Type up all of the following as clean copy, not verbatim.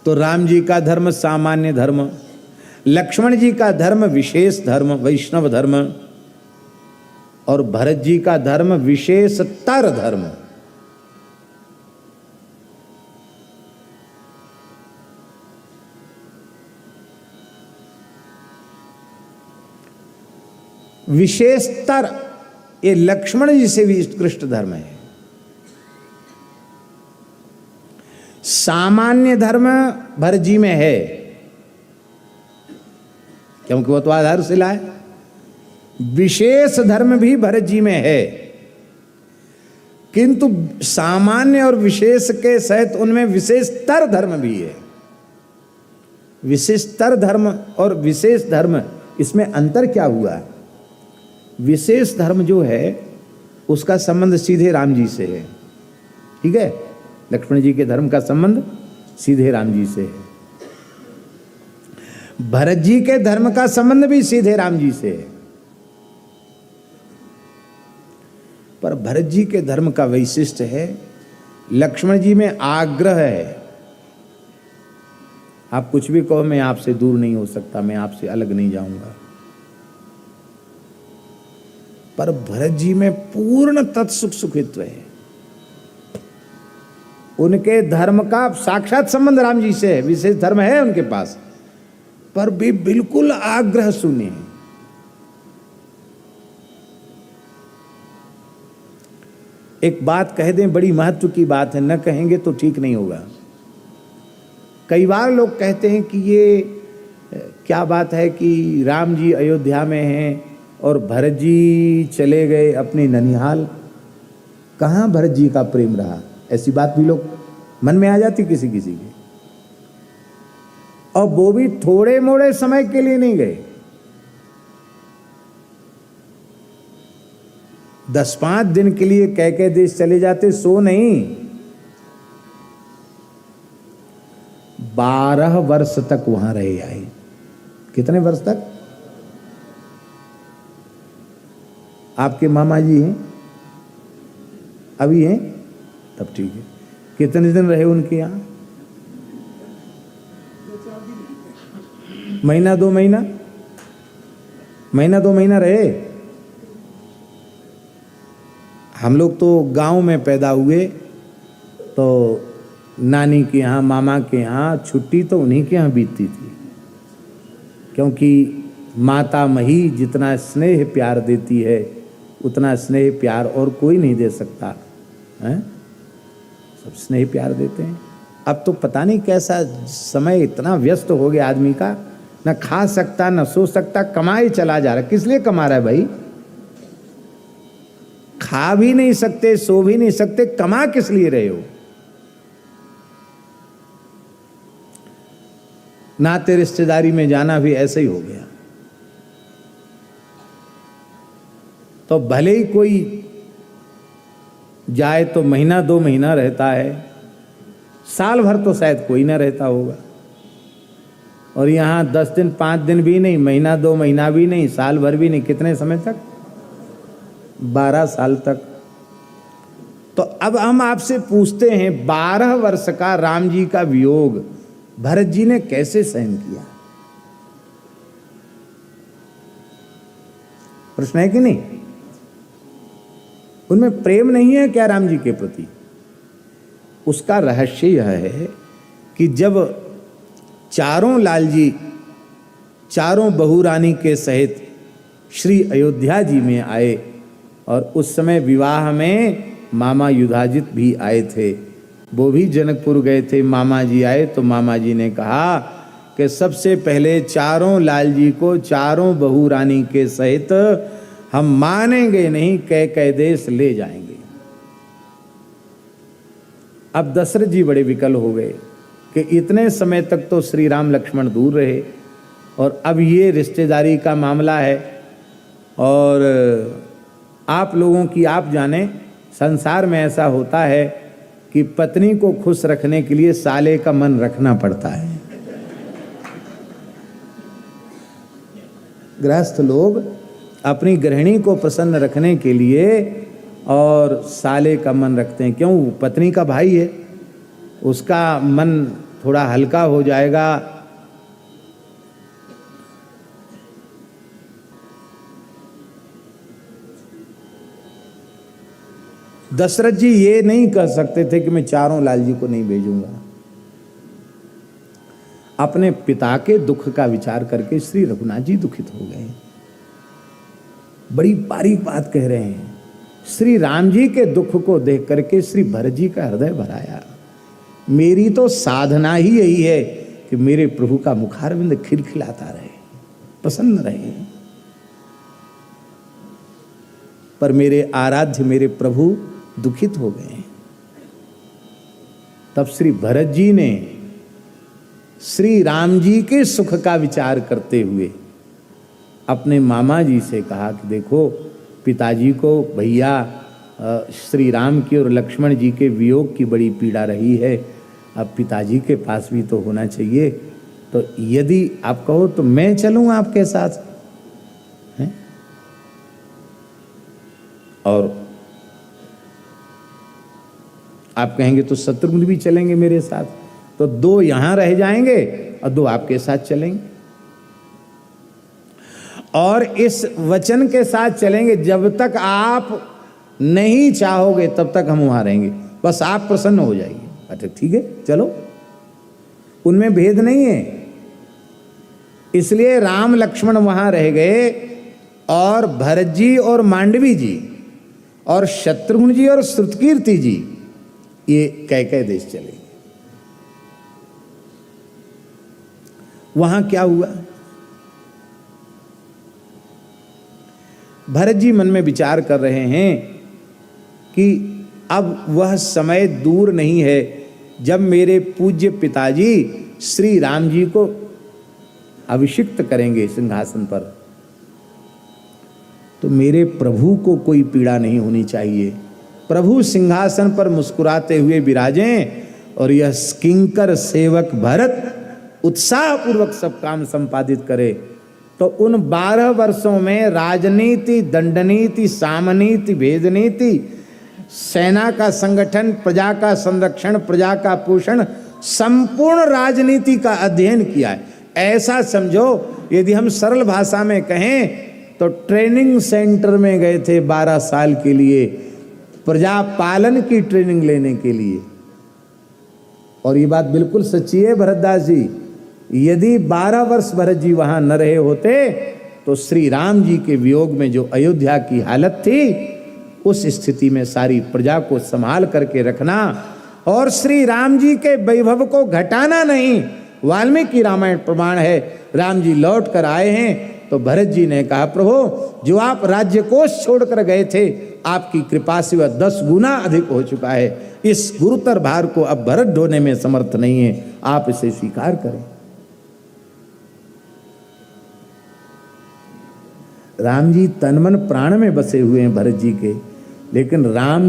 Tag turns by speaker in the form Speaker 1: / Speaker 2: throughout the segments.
Speaker 1: तो राम जी का धर्म सामान्य धर्म, लक्ष्मण जी का धर्म विशेष धर्म वैष्णव धर्म, और भरत जी का धर्म विशेषतर धर्म। विशेषतर ये लक्ष्मण जी से भी उत्कृष्ट धर्म है। सामान्य धर्म भरत जी में है क्योंकि वो तो आधारशिला है। विशेष धर्म भी भरत जी में है, किंतु सामान्य और विशेष के सहित उनमें विशेषतर धर्म भी है। विशेषतर धर्म और विशेष धर्म, इसमें अंतर क्या हुआ? विशेष धर्म जो है उसका संबंध सीधे राम जी से है, ठीक है। लक्ष्मण जी के धर्म का संबंध सीधे राम जी से है। भरत जी के धर्म का संबंध भी सीधे राम जी से है, पर भरत जी के धर्म का वैशिष्ट्य है, लक्ष्मण जी में आग्रह है। आप कुछ भी कहो, मैं आपसे दूर नहीं हो सकता, मैं आपसे अलग नहीं जाऊंगा। पर भरत जी में पूर्ण तत्सुख सुखित्व है। उनके धर्म का साक्षात संबंध राम जी से है, विशेष धर्म है उनके पास, पर भी बिल्कुल आग्रह शून्य है। एक बात कह दें, बड़ी महत्व की बात है, न कहेंगे तो ठीक नहीं होगा। कई बार लोग कहते हैं कि ये क्या बात है कि राम जी अयोध्या में हैं और भरत जी चले गए अपने ननिहाल। कहाँ भरत जी का प्रेम रहा? ऐसी बात भी लोग मन में आ जाती किसी किसी के। और वो भी थोड़े मोड़े समय के लिए नहीं गए, 10-5 दिन के लिए कह देश चले जाते, सो नहीं, 12 वर्ष तक वहां रहे आए। कितने वर्ष तक? आपके मामा जी हैं, अभी हैं, तब ठीक है। कितने दिन रहे उनके यहाँ? महीना 2 महीना, महीना 2 महीना रहे। हम लोग तो गांव में पैदा हुए, तो नानी के यहाँ, मामा के यहाँ छुट्टी तो उन्हीं के यहाँ बीतती थी, क्योंकि माता मही जितना स्नेह प्यार देती है उतना स्नेह प्यार और कोई नहीं दे सकता है। सब स्नेह प्यार देते हैं। अब तो पता नहीं कैसा समय इतना व्यस्त हो गया आदमी का, न खा सकता न सो सकता, कमाए चला जा रहा। किस लिए कमा रहा है भाई? खा भी नहीं सकते, सो भी नहीं सकते, कमा किस लिए रहे हो? नाते रिश्तेदारी में जाना भी ऐसे ही हो गया। तो भले ही कोई जाए तो महीना 2 महीना रहता है, साल भर तो शायद कोई ना रहता होगा। और यहाँ 10 दिन 5 दिन भी नहीं, महीना 2 महीना भी नहीं, साल भर भी नहीं, कितने समय तक? 12 साल तक। तो अब हम आपसे पूछते हैं, 12 वर्ष का राम जी का वियोग भरत जी ने कैसे सहन किया? प्रश्न है कि नहीं? उनमें प्रेम नहीं है क्या राम जी के प्रति? उसका रहस्य यह है कि जब चारों लाल जी, चारों बहू रानी के सहित श्री अयोध्या जी में आए, और उस समय विवाह में मामा युधाजित भी आए थे, वो भी जनकपुर गए थे। मामा जी आए तो मामा जी ने कहा कि सबसे पहले चारों लाल जी को चारों बहू रानी के सहित हम मानेंगे नहीं, कह देश ले जाएंगे। अब दशरथ जी बड़े विकल हो गए कि इतने समय तक तो श्री राम लक्ष्मण दूर रहे, और अब ये रिश्तेदारी का मामला है। और आप लोगों की आप जाने, संसार में ऐसा होता है कि पत्नी को खुश रखने के लिए साले का मन रखना पड़ता है। गृहस्थ लोग अपनी गृहिणी को प्रसन्न रखने के लिए और साले का मन रखते हैं। क्यों? पत्नी का भाई है, उसका मन थोड़ा हल्का हो जाएगा। दशरथ जी ये नहीं कह सकते थे कि मैं चारों लाल जी को नहीं भेजूंगा। अपने पिता के दुख का विचार करके श्री रघुनाथ जी दुखित हो गए। बड़ी बारीक बात कह रहे हैं। श्री राम जी के दुख को देख करके श्री भरत जी का हृदय भराया। मेरी तो साधना ही यही है कि मेरे प्रभु का मुखारविंद खिलखिलाता रहे, प्रसन्न रहे। पर मेरे आराध्य मेरे प्रभु दुखित हो गए। तब श्री भरत जी ने श्री राम जी के सुख का विचार करते हुए अपने मामा जी से कहा कि देखो, पिताजी को भैया श्री राम की और लक्ष्मण जी के वियोग की बड़ी पीड़ा रही है, अब पिताजी के पास भी तो होना चाहिए, तो यदि आप कहो तो मैं चलूं आपके साथ हैं? और आप कहेंगे तो शत्रुघ्न भी चलेंगे मेरे साथ, तो 2 यहां रह जाएंगे और 2 आपके साथ चलेंगे। और इस वचन के साथ चलेंगे, जब तक आप नहीं चाहोगे तब तक हम वहां रहेंगे, बस आप प्रसन्न हो जाइए। अच्छा ठीक है, चलो, उनमें भेद नहीं है। इसलिए राम लक्ष्मण वहां रह गए और भरत जी और मांडवी जी और शत्रुघ्न जी और श्रुतकीर्ति जी ये कैकेय देश चले गए। वहां क्या हुआ? भरत जी मन में विचार कर रहे हैं कि अब वह समय दूर नहीं है जब मेरे पूज्य पिताजी श्री राम जी को अभिषिक्त करेंगे सिंहासन पर, तो मेरे प्रभु को कोई पीड़ा नहीं होनी चाहिए। प्रभु सिंहासन पर मुस्कुराते हुए विराजें और यह किंकर सेवक भरत उत्साहपूर्वक सब काम संपादित करे। तो उन 12 वर्षों में राजनीति, दंडनीति, सामनीति, भेदनीति, सेना का संगठन, प्रजा का संरक्षण, प्रजा का पोषण, संपूर्ण राजनीति का अध्ययन किया है। ऐसा समझो, यदि हम सरल भाषा में कहें तो ट्रेनिंग सेंटर में गए थे 12 साल के लिए, प्रजा पालन की ट्रेनिंग लेने के लिए। और ये बात बिल्कुल सच्ची है भरतदास जी। यदि 12 वर्ष भरत जी वहां न रहे होते तो श्री राम जी के वियोग में जो अयोध्या की हालत थी, उस स्थिति में सारी प्रजा को संभाल करके रखना और श्री राम जी के वैभव को घटाना नहीं। वाल्मीकि रामायण प्रमाण है। राम जी लौट कर आए हैं तो भरत जी ने कहा, प्रभु जो आप राज्य कोष छोड़कर गए थे, आपकी कृपा से वह 10 गुना अधिक हो चुका है। इस गुरुतर भार को अब भरत ढोने में समर्थ नहीं है, आप इसे स्वीकार करें। राम जी तन मन प्राण में बसे हुए हैं भरत जी के, लेकिन राम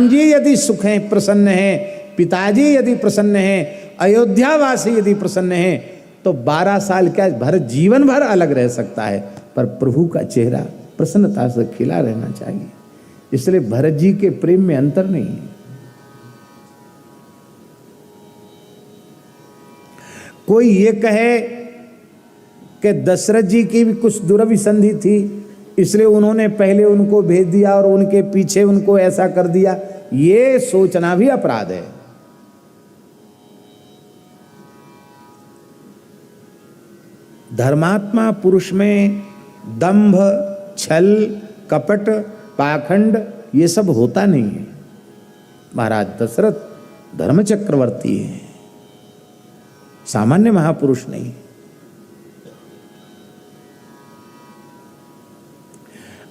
Speaker 1: जी यदि सुख हैं, प्रसन्न हैं, पिताजी यदि प्रसन्न हैं, अयोध्यावासी यदि प्रसन्न हैं, तो 12 साल क्या भरत जीवन भर अलग रह सकता है, पर प्रभु का चेहरा प्रसन्नता से खिला रहना चाहिए। इसलिए भरत जी के प्रेम में अंतर नहीं है। कोई ये कहे कि दशरथ जी की भी कुछ दुरभिसंधि थी, इसलिए उन्होंने पहले उनको भेज दिया और उनके पीछे उनको ऐसा कर दिया, ये सोचना भी अपराध है। धर्मात्मा पुरुष में दंभ, छल, कपट, पाखंड ये सब होता नहीं है। महाराज दशरथ धर्म चक्रवर्ती है, सामान्य महापुरुष नहीं।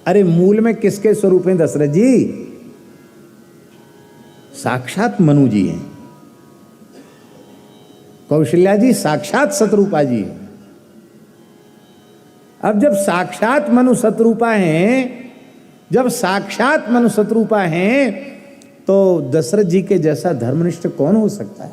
Speaker 1: अरे मूल में किसके स्वरूप हैं दशरथ जी? साक्षात मनु जी हैं, कौशल्या जी साक्षात शत्रुपा जी हैं। अब जब साक्षात मनु शत्रुपा हैं, तो दशरथ जी के जैसा धर्मनिष्ठ कौन हो सकता है?